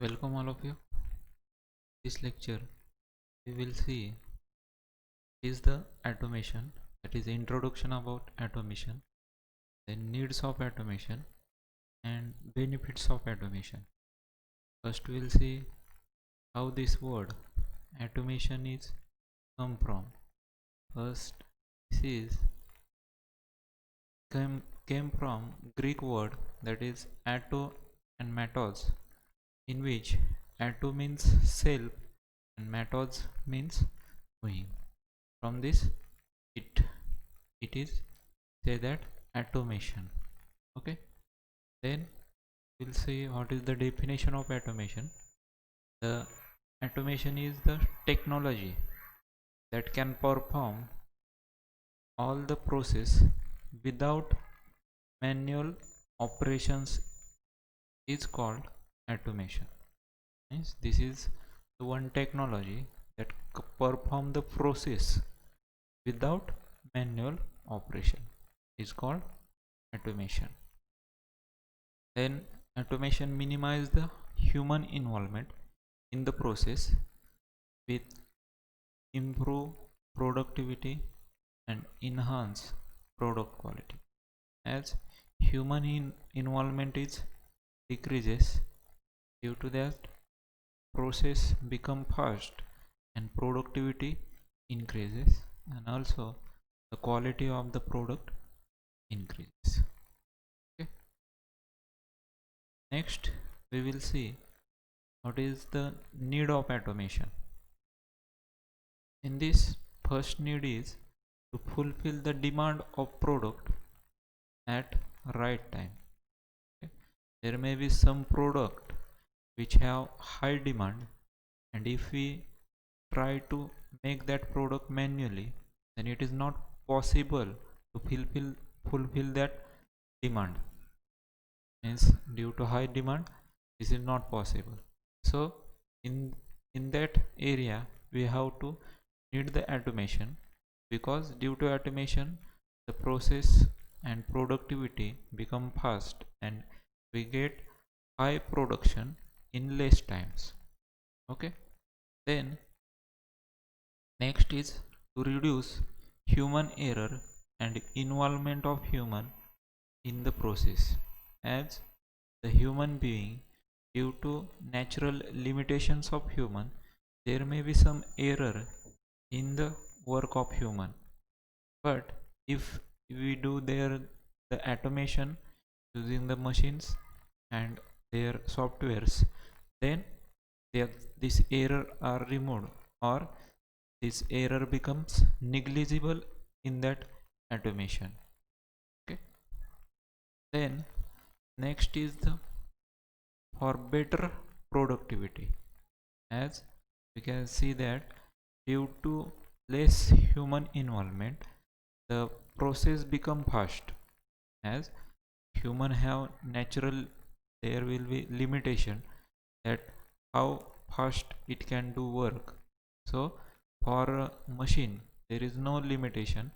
Welcome all of you. This lecture we will see is the automation, that is the introduction about automation, the needs of automation and benefits of automation. First we will see how this word automation is come from. First this is came from Greek word that is auto and matos, in which auto means self and matos means doing. From this it is say that automation. Okay, then we'll see what is the definition of automation. The automation is the technology that can perform all the process without manual operations is called automation. Means this is the one technology that perform the process without manual operation is called automation. Then automation minimize the human involvement in the process with improve productivity and enhance product quality. As human involvement is decreases, due to that process become fast and productivity increases, and also the quality of the product increases. Okay. Next we will see what is the need of automation. In this, first need is to fulfill the demand of product at right time. Okay. There may be some product which have high demand, and if we try to make that product manually, then it is not possible to fulfill that demand. Means due to high demand this is not possible. So in that area we have to need the automation, because due to automation the process and productivity become fast and we get high production in less times. Okay, then next is to reduce human error and involvement of human in the process. As the human being, due to natural limitations of human, there may be some error in the work of human, but if we do the automation using the machines and their softwares, then this error are removed, or this error becomes negligible in that automation. Okay, then next is the for better productivity. As we can see that due to less human involvement the process become fast. As human have natural, there will be limitation that how fast it can do work. So for a machine there is no limitation,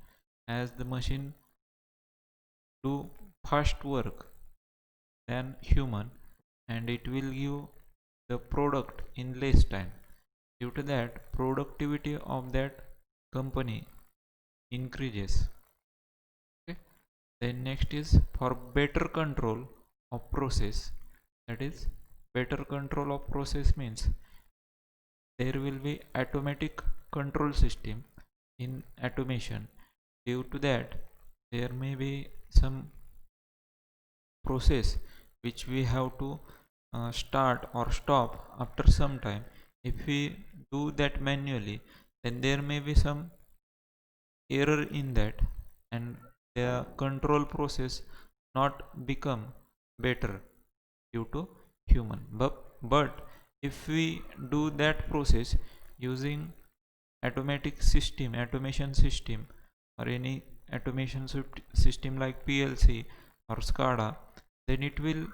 as the machine do fast work than human, and it will give the product in less time. Due to that productivity of that company increases. Okay, then next is for better control of process. That is, better control of process means there will be automatic control system in automation. Due to that there may be some process which we have to start or stop after some time. If we do that manually, then there may be some error in that, and the control process not become better due to human. But if we do that process using automation system, or any automation system like PLC or SCADA, then it will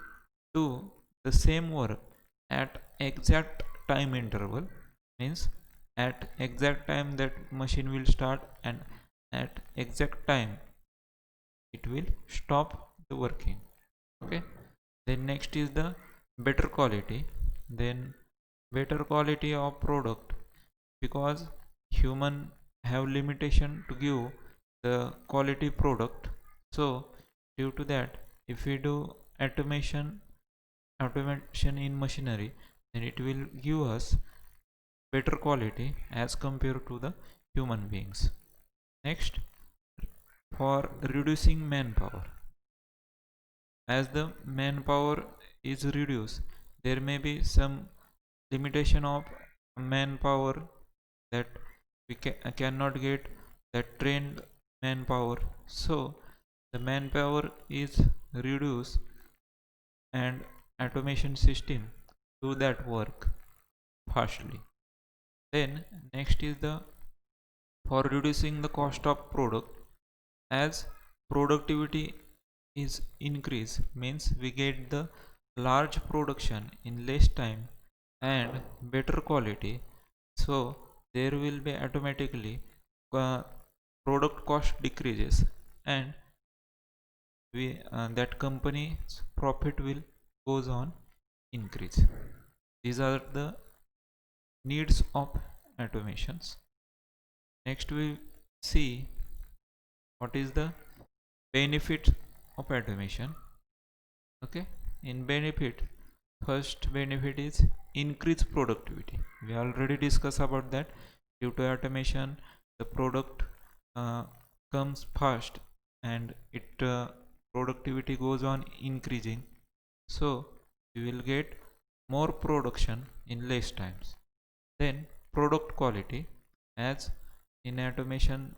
do the same work at exact time interval. Means at exact time that machine will start, and at exact time it will stop the working. Okay, then next is the better quality. then better quality of product, because human have limitation to give the quality product. So due to that, if we do automation in machinery, then it will give us better quality as compared to the human beings. Next, for reducing manpower, as the manpower is reduced, there may be some limitation of manpower, that we cannot get that trained manpower. So the manpower is reduced and automation system do that work fastly. Then next is the for reducing the cost of product, as productivity is increased, means we get the large production in less time and better quality. So there will be automatically product cost decreases, and we that company's profit will goes on increase. These are the needs of automations. Next we see what is the benefit of automation. Okay, in benefit, first benefit is increased productivity. We already discussed about that. Due to automation, the product uh, comes fast, and it productivity goes on increasing. So we will get more production in less times. Then product quality, as in automation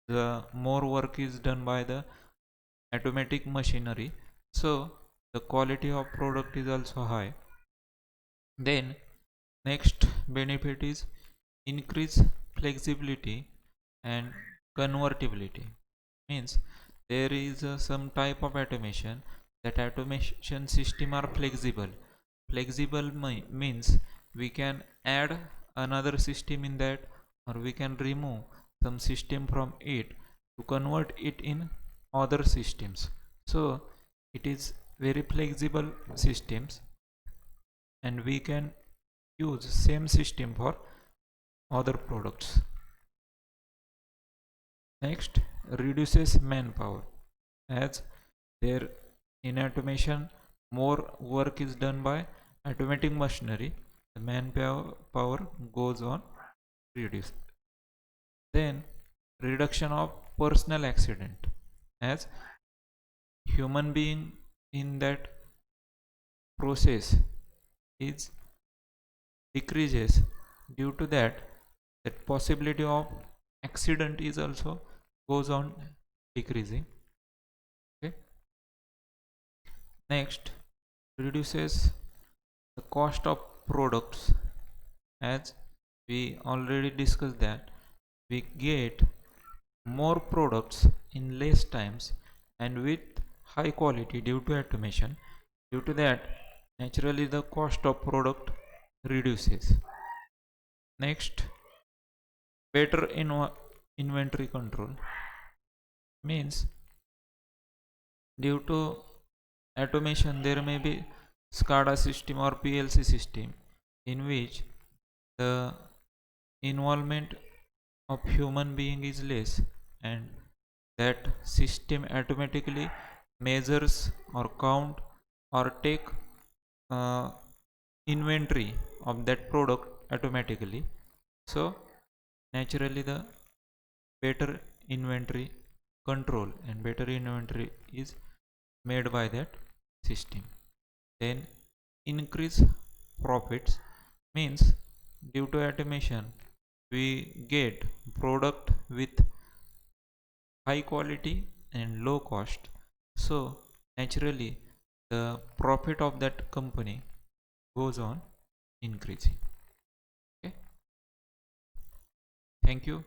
the more work is done by the automatic machinery, so the quality of product is also high. Then next benefit is increase flexibility and convertibility, means there is some type of automation, that automation system are flexible means we can add another system in that, or we can remove some system from it to convert it in other systems. So it is very flexible systems, and we can use same system for other products. Next, reduces manpower, as there in automation more work is done by automatic machinery, the manpower goes on reduced. Then reduction of personal accident, as human being in that process is decreases. Due to that, that possibility of accident is also goes on decreasing. Okay, next, reduces the cost of products, as we already discussed that we get more products in less times and with high quality due to automation. Due to that, naturally the cost of product reduces. Next, better inventory control, means due to automation there may be SCADA system or PLC system in which the involvement of human being is less, and that system automatically measures or count or take uh, inventory of that product automatically. So naturally the better inventory control and better inventory is made by that system. Then increase profits, means due to automation we get product with high quality and low cost, so naturally the profit of that company goes on increasing. Okay, thank you.